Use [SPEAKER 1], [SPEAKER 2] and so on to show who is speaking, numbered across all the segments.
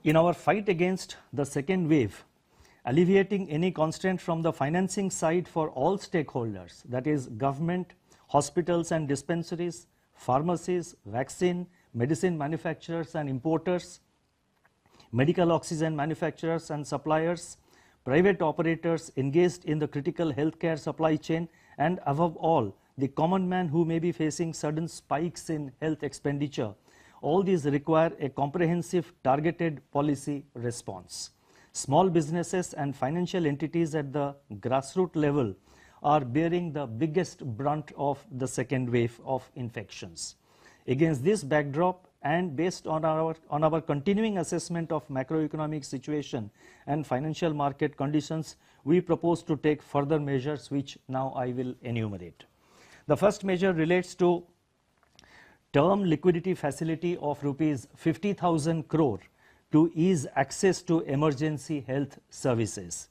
[SPEAKER 1] In our fight against the second wave, alleviating any constraint from the financing side for all stakeholders, that is government, hospitals and dispensaries, pharmacies, vaccine, medicine manufacturers and importers, medical oxygen manufacturers and suppliers, private operators engaged in the critical healthcare supply chain, and above all, the common man who may be facing sudden spikes in health expenditure. All these require a comprehensive, targeted policy response. Small businesses and financial entities at the grassroots level are bearing the biggest brunt of the second wave of infections. Against this backdrop, and based on our continuing assessment of macroeconomic situation and financial market conditions, we propose to take further measures which now I will enumerate. The first measure relates to term liquidity facility of rupees 50,000 crore to ease access to emergency health services.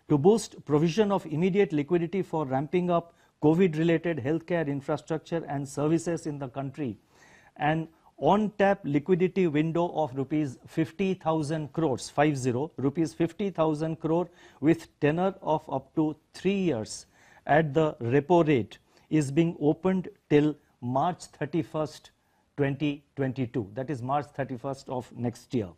[SPEAKER 1] To boost provision of immediate liquidity for ramping up COVID-related healthcare infrastructure and services in the country, an on-tap liquidity window of rupees 50,000 crores, rupees 50,000 crore with tenor of up to 3 years at the repo rate is being opened till March 31st, 2022, that is March 31st of next year.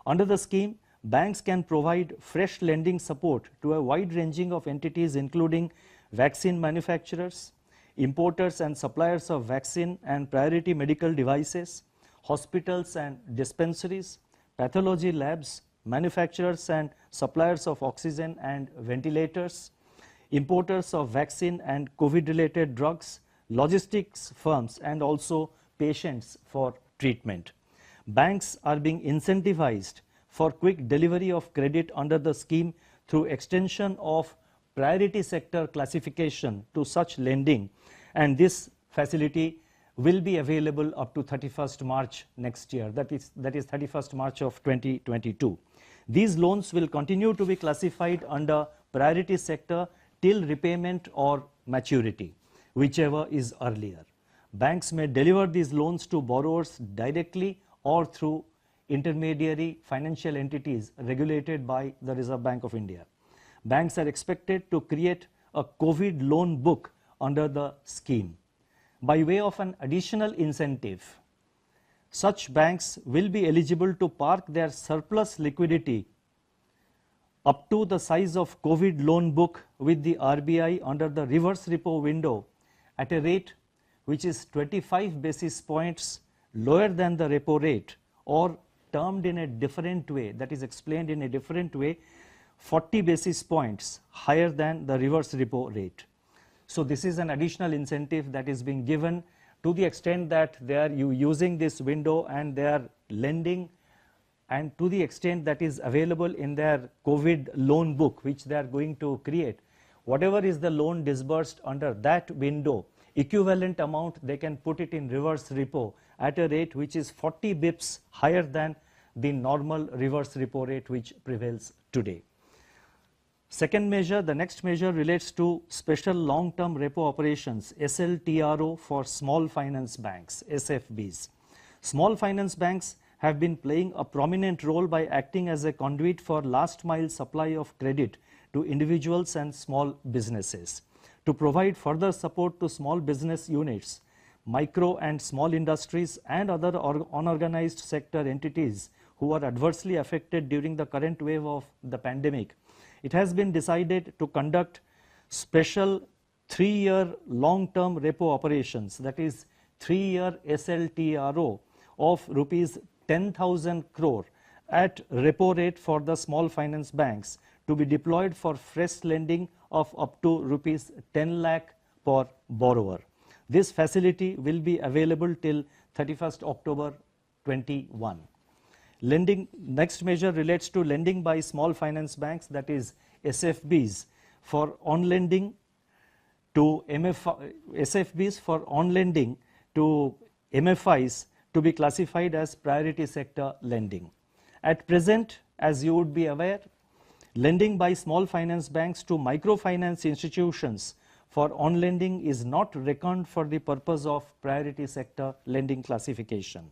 [SPEAKER 1] Under the scheme, banks can provide fresh lending support to a wide ranging of entities including vaccine manufacturers, importers and suppliers of vaccine and priority medical devices, hospitals and dispensaries, pathology labs, manufacturers and suppliers of oxygen and ventilators, importers of vaccine and COVID-related drugs, logistics firms and also patients for treatment. Banks are being incentivized for quick delivery of credit under the scheme through extension of priority sector classification to such lending, and this facility will be available up to 31st March next year, that is 31st March of 2022. These loans will continue to be classified under priority sector till repayment or maturity, whichever is earlier. Banks may deliver these loans to borrowers directly or through intermediary financial entities regulated by the Reserve Bank of India. Banks are expected to create a COVID loan book under the scheme. By way of an additional incentive, such banks will be eligible to park their surplus liquidity up to the size of COVID loan book with the RBI under the reverse repo window at a rate which is 25 basis points lower than the repo rate, or termed in a different way, that is explained in a different way, 40 basis points higher than the reverse repo rate. So this is an additional incentive that is being given to the extent that they are using this window and they are lending, and to the extent that is available in their COVID loan book which they are going to create. Whatever is the loan disbursed under that window, equivalent amount they can put it in reverse repo at a rate which is 40 bips higher than the normal reverse repo rate which prevails today. Second measure, the next measure relates to special long-term repo operations, SLTRO, for small finance banks, SFBs. Small finance banks have been playing a prominent role by acting as a conduit for last mile supply of credit to individuals and small businesses. To provide further support to small business units, micro and small industries and other unorganized sector entities who are adversely affected during the current wave of the pandemic, it has been decided to conduct special 3-year long-term repo operations, that is 3-year SLTRO of rupees 10,000 crore at repo rate for the small finance banks to be deployed for fresh lending of up to rupees 10 lakh per borrower. This facility will be available till 31st October 21. Next measure relates to lending by small finance banks, that is SFBs, for on lending to SFBs for on lending to MFIs to be classified as priority sector lending. At present, as you would be aware, lending by small finance banks to microfinance institutions for on lending is not reckoned for the purpose of priority sector lending classification.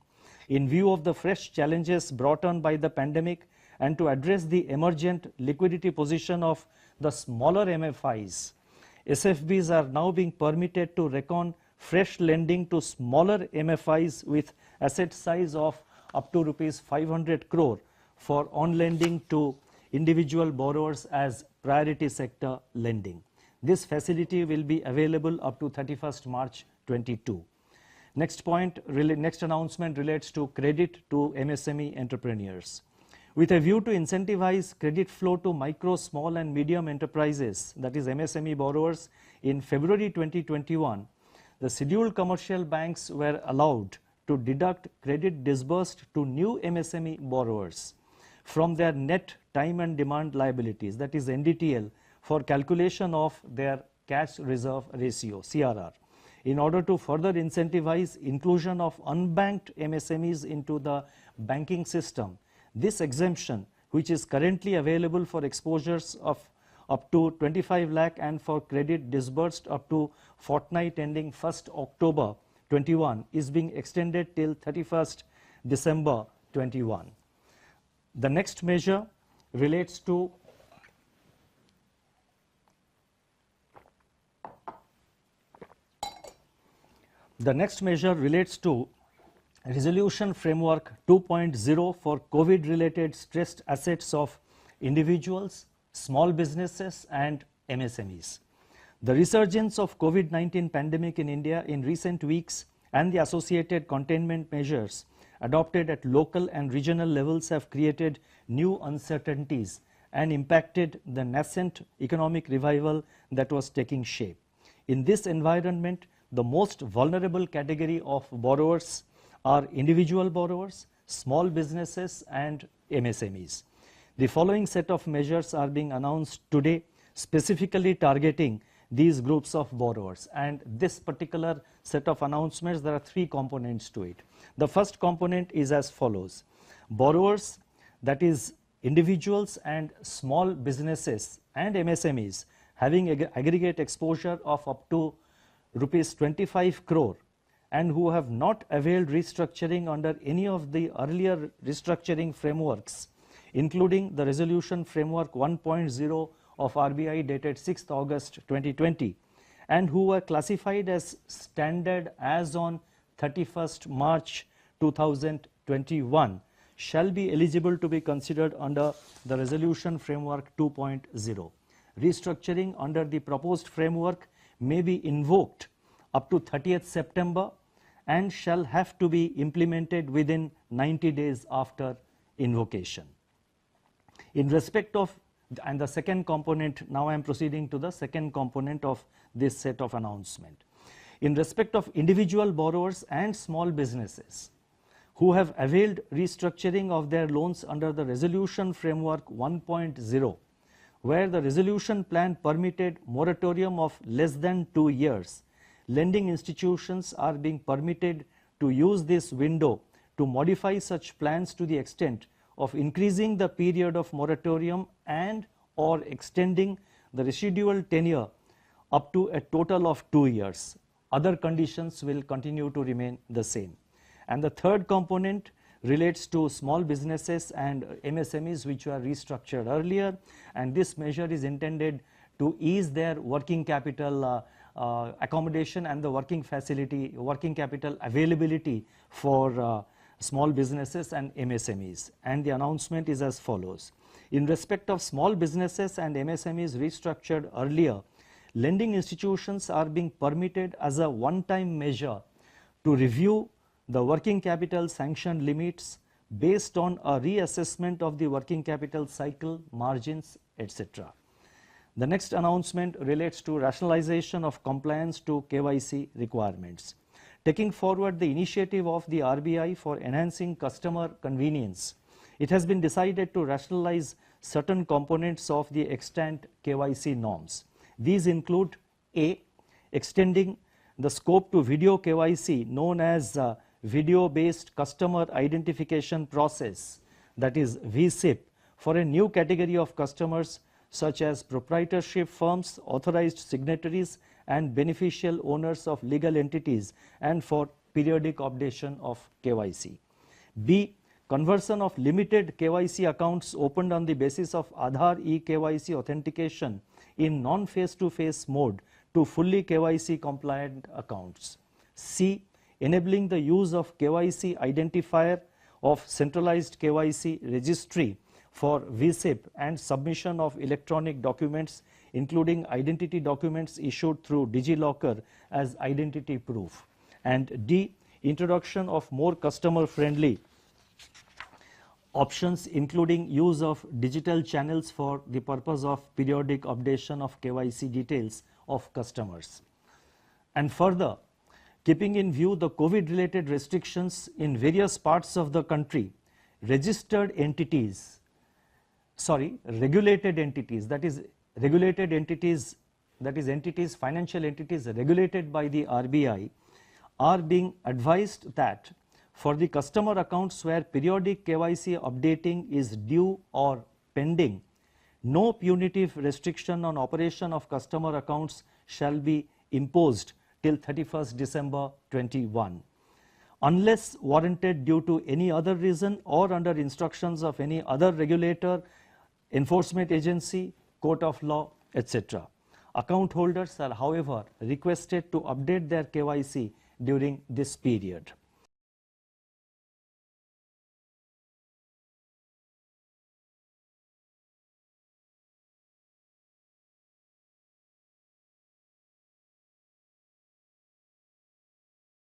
[SPEAKER 1] in view of the fresh challenges brought on by the pandemic and to address the emergent liquidity position of the smaller MFIs, SFBs are now being permitted to reckon fresh lending to smaller MFIs with asset size of up to rupees 500 crore for on-lending to individual borrowers as priority sector lending. This facility will be available up to 31st March 22. Next announcement relates to credit to MSME entrepreneurs. With a view to incentivize credit flow to micro, small and medium enterprises, that is MSME borrowers, in February 2021, the scheduled commercial banks were allowed to deduct credit disbursed to new MSME borrowers from their net time and demand liabilities, that is NDTL, for calculation of their cash reserve ratio, CRR, in order to further incentivize inclusion of unbanked MSMEs into the banking system. This exemption, which is currently available for exposures of up to 25 lakh and for credit disbursed up to fortnight ending 1st October 21, is being extended till 31st December 21. The next measure relates to Resolution Framework 2.0 for COVID-related stressed assets of individuals, small businesses and MSMEs. The resurgence of COVID-19 pandemic in India in recent weeks and the associated containment measures adopted at local and regional levels have created new uncertainties and impacted the nascent economic revival that was taking shape. In this environment, the most vulnerable category of borrowers are individual borrowers, small businesses and MSMEs. The following set of measures are being announced today, specifically targeting these groups of borrowers. And this particular set of announcements, there are three components to it. The first component is as follows. Borrowers, that is individuals and small businesses and MSMEs having aggregate exposure of up to rupees 25 crore and who have not availed restructuring under any of the earlier restructuring frameworks, including the Resolution Framework 1.0 of RBI dated 6th August 2020, and who were classified as standard as on 31st March 2021, shall be eligible to be considered under the Resolution Framework 2.0. Restructuring under the proposed framework may be invoked up to 30th September and shall have to be implemented within 90 days after invocation. In respect of, and the second component, now I am proceeding to the second component of this set of announcement. In respect of individual borrowers and small businesses who have availed restructuring of their loans under the Resolution Framework 1.0, where the resolution plan permitted moratorium of less than 2 years, lending institutions are being permitted to use this window to modify such plans to the extent of increasing the period of moratorium and or extending the residual tenure up to a total of 2 years. Other conditions will continue to remain the same. And the third component relates to small businesses and MSMEs which were restructured earlier, and this measure is intended to ease their working capital accommodation and the working capital availability for small businesses and MSMEs. And the announcement is as follows. In respect of small businesses and MSMEs restructured earlier, lending institutions are being permitted as a one-time measure to review the working capital sanction limits based on a reassessment of the working capital cycle, margins, etc. The next announcement relates to rationalization of compliance to KYC requirements. Taking forward the initiative of the RBI for enhancing customer convenience, it has been decided to rationalize certain components of the extant KYC norms. These include A. Extending the scope to video KYC known as video-based customer identification process, that is VSIP, for a new category of customers such as proprietorship firms, authorized signatories and beneficial owners of legal entities, and for periodic updation of KYC. B. Conversion of limited KYC accounts opened on the basis of Aadhaar e-KYC authentication in non-face-to-face mode to fully KYC compliant accounts. C. Enabling the use of KYC identifier of centralized KYC registry for VSIP and submission of electronic documents, including identity documents issued through DigiLocker as identity proof. And D. Introduction of more customer-friendly options, including use of digital channels for the purpose of periodic updation of KYC details of customers. And further, keeping in view the COVID-related restrictions in various parts of the country, regulated entities, financial entities regulated by the RBI are being advised that for the customer accounts where periodic KYC updating is due or pending, no punitive restriction on operation of customer accounts shall be imposed till 31st December 21, unless warranted due to any other reason or under instructions of any other regulator, enforcement agency, court of law, etc. Account holders are, however, requested to update their KYC during this period.